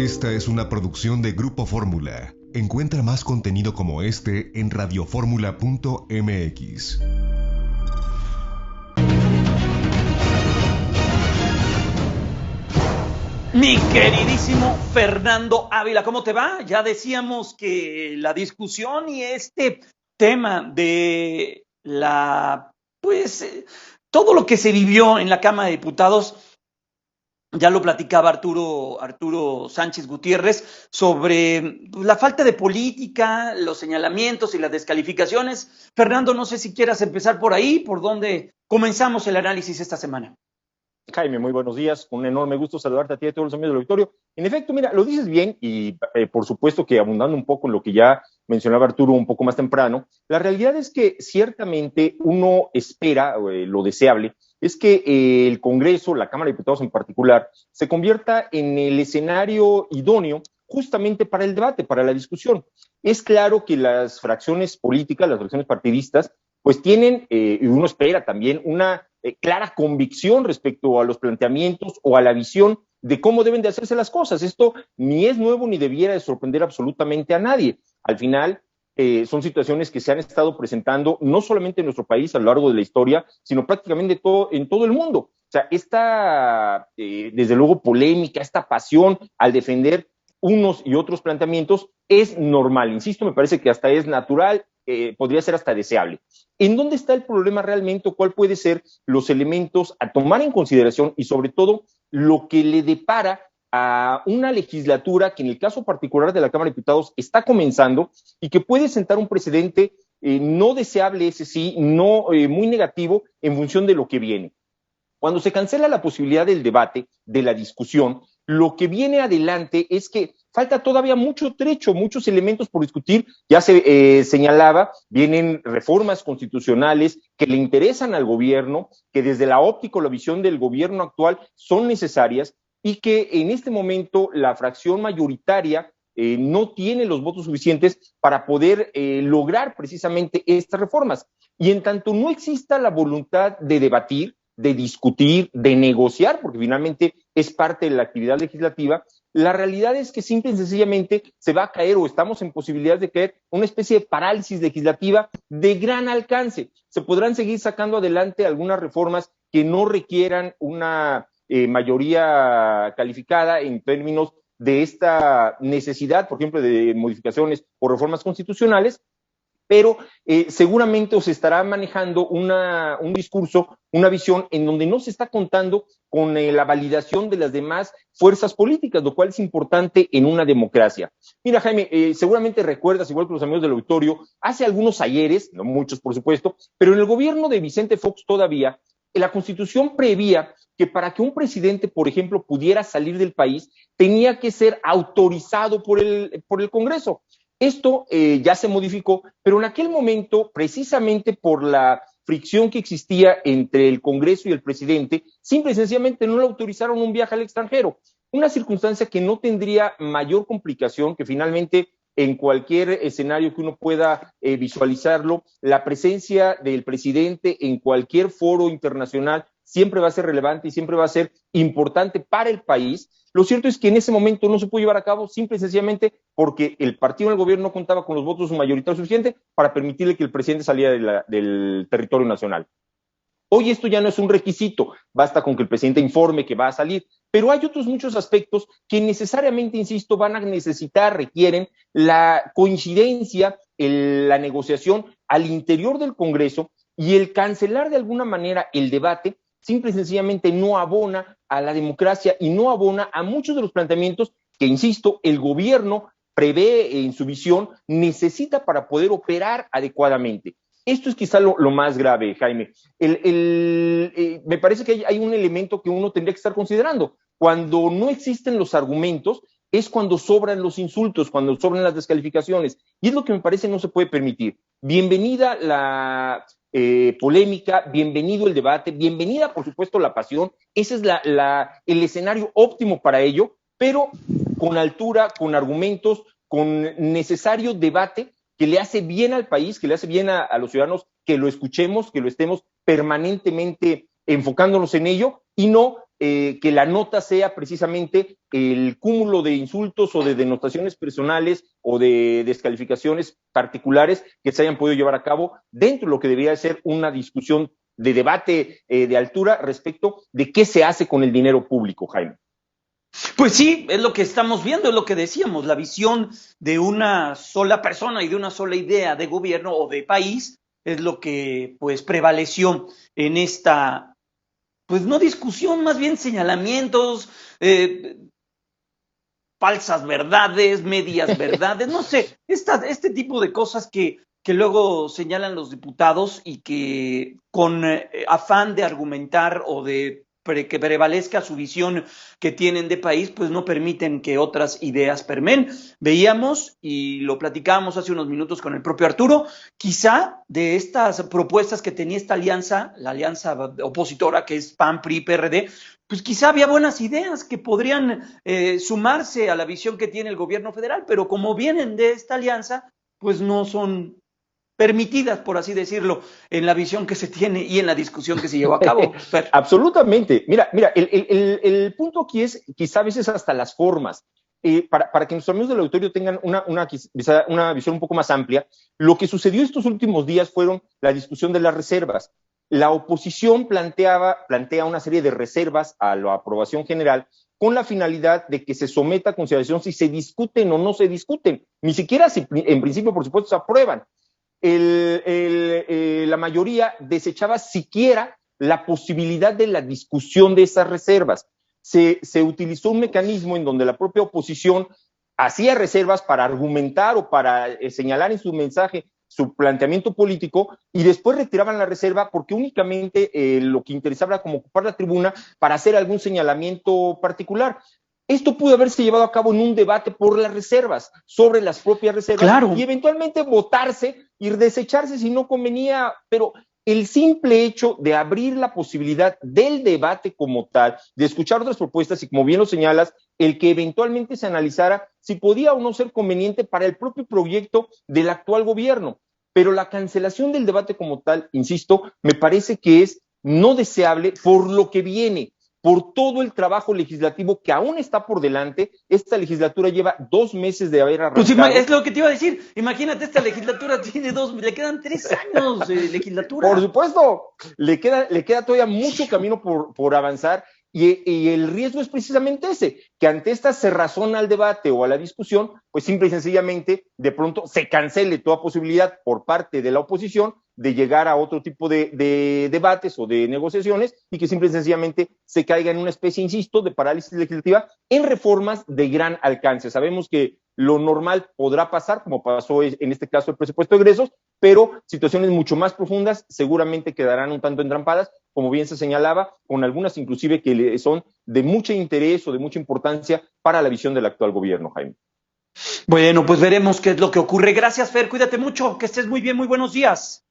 Esta es una producción de Grupo Fórmula. Encuentra más contenido como este en radioformula.mx. Mi queridísimo Fernando Ávila, ¿cómo te va? Ya decíamos que la discusión y este tema de todo lo que se vivió en la Cámara de Diputados, ya lo platicaba Arturo Sánchez Gutiérrez sobre la falta de política, los señalamientos y las descalificaciones. Fernando, no sé si quieras empezar por ahí, por donde comenzamos el análisis esta semana. Jaime, muy buenos días, con un enorme gusto saludarte a ti y a todos los amigos del auditorio. En efecto, mira, lo dices bien y por supuesto que abundando un poco en lo que ya mencionaba Arturo un poco más temprano, la realidad es que ciertamente uno espera, lo deseable, es que el Congreso, la Cámara de Diputados en particular, se convierta en el escenario idóneo justamente para el debate, para la discusión. Es claro que las fracciones políticas, las fracciones partidistas, pues tienen, y uno espera también, una clara convicción respecto a los planteamientos o a la visión de cómo deben de hacerse las cosas. Esto ni es nuevo ni debiera de sorprender absolutamente a nadie. Al final, son situaciones que se han estado presentando no solamente en nuestro país a lo largo de la historia, sino prácticamente en todo el mundo. O sea, esta, desde luego, polémica, esta pasión al defender unos y otros planteamientos es normal. Insisto, me parece que hasta es natural, podría ser hasta deseable. ¿En dónde está el problema realmente o cuál puede ser los elementos a tomar en consideración y sobre todo lo que le depara a una legislatura que en el caso particular de la Cámara de Diputados está comenzando y que puede sentar un precedente no deseable, ese sí, no muy negativo en función de lo que viene? Cuando se cancela la posibilidad del debate, de la discusión, lo que viene adelante es que falta todavía mucho trecho, muchos elementos por discutir. Ya se señalaba, vienen reformas constitucionales que le interesan al gobierno, que desde la óptica o la visión del gobierno actual son necesarias y que en este momento la fracción mayoritaria no tiene los votos suficientes para poder lograr precisamente estas reformas. Y en tanto no exista la voluntad de debatir, de discutir, de negociar, porque finalmente es parte de la actividad legislativa, la realidad es que simple y sencillamente se va a caer o estamos en posibilidades de caer una especie de parálisis legislativa de gran alcance. Se podrán seguir sacando adelante algunas reformas que no requieran una mayoría calificada en términos de esta necesidad, por ejemplo, de modificaciones o reformas constitucionales, pero seguramente se estará manejando un discurso, una visión en donde no se está contando con la validación de las demás fuerzas políticas, lo cual es importante en una democracia. Mira, Jaime, seguramente recuerdas, igual que los amigos del auditorio, hace algunos ayeres, no muchos por supuesto, pero en el gobierno de Vicente Fox todavía, la Constitución prevía que para que un presidente, por ejemplo, pudiera salir del país, tenía que ser autorizado por el Congreso. Esto ya se modificó, pero en aquel momento, precisamente por la fricción que existía entre el Congreso y el presidente, simple y sencillamente no le autorizaron un viaje al extranjero. Una circunstancia que no tendría mayor complicación, que finalmente en cualquier escenario que uno pueda visualizarlo, la presencia del presidente en cualquier foro internacional siempre va a ser relevante y siempre va a ser importante para el país. Lo cierto es que en ese momento no se pudo llevar a cabo simple y sencillamente porque el partido del gobierno no contaba con los votos mayoritarios suficientes para permitirle que el presidente saliera del territorio nacional. Hoy esto ya no es un requisito, basta con que el presidente informe que va a salir, pero hay otros muchos aspectos que necesariamente, insisto, van a necesitar, requieren la coincidencia, la negociación al interior del Congreso, y el cancelar de alguna manera el debate simple y sencillamente no abona a la democracia y no abona a muchos de los planteamientos que, insisto, el gobierno prevé en su visión, necesita para poder operar adecuadamente. Esto es quizá lo más grave, Jaime. Me parece que hay un elemento que uno tendría que estar considerando. Cuando no existen los argumentos, es cuando sobran los insultos, cuando sobran las descalificaciones. Y es lo que me parece no se puede permitir. Bienvenida la polémica, bienvenido el debate, bienvenida, por supuesto, la pasión. Ese es el escenario óptimo para ello, pero con altura, con argumentos, con necesario debate que le hace bien al país, que le hace bien a los ciudadanos, que lo escuchemos, que lo estemos permanentemente enfocándonos en ello y no que la nota sea precisamente el cúmulo de insultos o de denotaciones personales o de descalificaciones particulares que se hayan podido llevar a cabo dentro de lo que debería ser una discusión de debate de altura respecto de qué se hace con el dinero público, Jaime. Pues sí, es lo que estamos viendo, es lo que decíamos, la visión de una sola persona y de una sola idea de gobierno o de país es lo que pues prevaleció en esta, pues no discusión, más bien señalamientos, falsas verdades, medias verdades, no sé, este tipo de cosas que luego señalan los diputados y que con afán de argumentar o de que prevalezca su visión que tienen de país, pues no permiten que otras ideas permeen. Veíamos, y lo platicábamos hace unos minutos con el propio Arturo, quizá de estas propuestas que tenía esta alianza, la alianza opositora que es PAN, PRI, PRD, pues quizá había buenas ideas que podrían sumarse a la visión que tiene el gobierno federal, pero como vienen de esta alianza, pues no son permitidas, por así decirlo, en la visión que se tiene y en la discusión que se llevó a cabo. Absolutamente. Mira, el punto aquí es quizá a veces hasta las formas. Para que nuestros amigos del auditorio tengan una visión un poco más amplia, lo que sucedió estos últimos días fueron la discusión de las reservas. La oposición plantea una serie de reservas a la aprobación general con la finalidad de que se someta a consideración si se discuten o no se discuten, ni siquiera si en principio, por supuesto, se aprueban. La mayoría desechaba siquiera la posibilidad de la discusión de esas reservas. Se utilizó un mecanismo en donde la propia oposición hacía reservas para argumentar o para señalar en su mensaje su planteamiento político y después retiraban la reserva porque únicamente lo que interesaba era como ocupar la tribuna para hacer algún señalamiento particular. Esto pudo haberse llevado a cabo en un debate por las reservas, sobre las propias reservas, claro, y eventualmente votarse y desecharse si no convenía, pero el simple hecho de abrir la posibilidad del debate como tal, de escuchar otras propuestas y como bien lo señalas, el que eventualmente se analizara si podía o no ser conveniente para el propio proyecto del actual gobierno. Pero la cancelación del debate como tal, insisto, me parece que es no deseable por lo que viene, por todo el trabajo legislativo que aún está por delante. Esta legislatura lleva 2 meses de haber arrancado. Pues es lo que te iba a decir. Imagínate, esta legislatura tiene le quedan 3 años de legislatura. Por supuesto, le queda todavía mucho camino por avanzar. Y el riesgo es precisamente ese, que ante esta cerrazón al debate o a la discusión, pues simple y sencillamente de pronto se cancele toda posibilidad por parte de la oposición de llegar a otro tipo de debates o de negociaciones y que simple y sencillamente se caiga en una especie, insisto, de parálisis legislativa en reformas de gran alcance. Sabemos que lo normal podrá pasar, como pasó en este caso el presupuesto de egresos, pero situaciones mucho más profundas seguramente quedarán un tanto entrampadas, como bien se señalaba, con algunas inclusive que son de mucho interés o de mucha importancia para la visión del actual gobierno, Jaime. Bueno, pues veremos qué es lo que ocurre. Gracias, Fer, cuídate mucho, que estés muy bien, muy buenos días.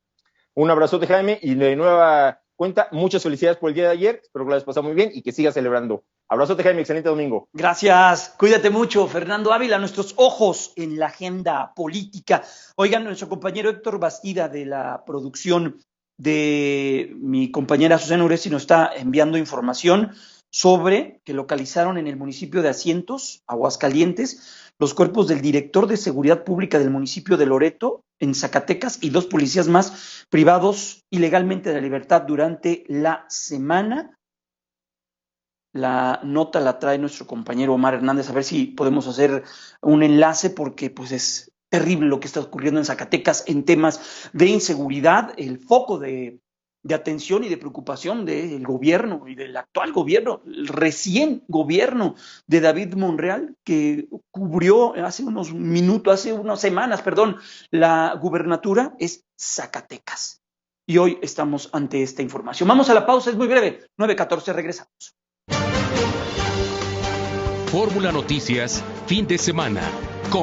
Un abrazote, Jaime, y de nueva cuenta, muchas felicidades por el día de ayer, espero que lo hayas pasado muy bien y que sigas celebrando. Abrazote, Jaime, excelente domingo. Gracias, cuídate mucho. Fernando Ávila, nuestros ojos en la agenda política. Oigan, nuestro compañero Héctor Bastida de la producción de mi compañera Susana Uresi nos está enviando información sobre que localizaron en el municipio de Asientos, Aguascalientes, los cuerpos del director de Seguridad Pública del municipio de Loreto, en Zacatecas, y 2 policías más privados ilegalmente de la libertad durante la semana. La nota la trae nuestro compañero Omar Hernández, a ver si podemos hacer un enlace, porque pues es terrible lo que está ocurriendo en Zacatecas en temas de inseguridad, el foco de atención y de preocupación del gobierno y del actual gobierno, el recién gobierno de David Monreal, que cubrió hace unas semanas, la gubernatura, es Zacatecas. Y hoy estamos ante esta información. Vamos a la pausa, es muy breve, 9:14, regresamos. Fórmula Noticias, fin de semana.